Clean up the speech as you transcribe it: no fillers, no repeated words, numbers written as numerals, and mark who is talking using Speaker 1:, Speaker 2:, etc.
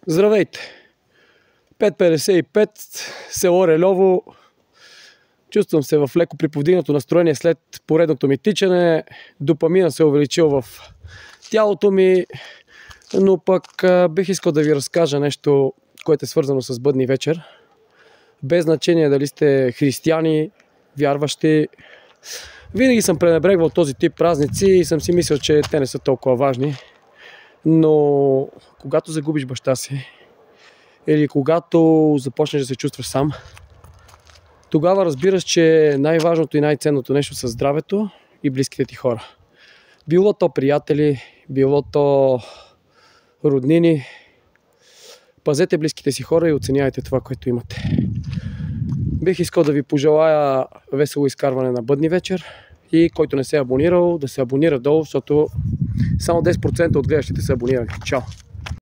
Speaker 1: Здравейте! 5:55, село Рельово. Чувствам се в леко приповдигнато настроение след поредното ми тичане. Допамина се е увеличил в тялото ми, но пък бих искал да ви разкажа нещо, което е свързано с Бъдни вечер. Без значение дали сте християни, вярващи. Винаги съм пренебрегвал този тип празници и съм си мислил, че те не са толкова важни. Но когато загубиш баща си или когато започнеш да се чувстваш сам, тогава разбираш, че най-важното и най-ценното нещо са здравето и близките ти хора. Било то приятели, било то роднини. Пазете близките си хора и оценявайте това, което имате. Бих искал да ви пожелая весело изкарване на Бъдни вечер и който не се е абонирал, да се абонира долу, защото само 10% от гледащите са абонирани. Чао!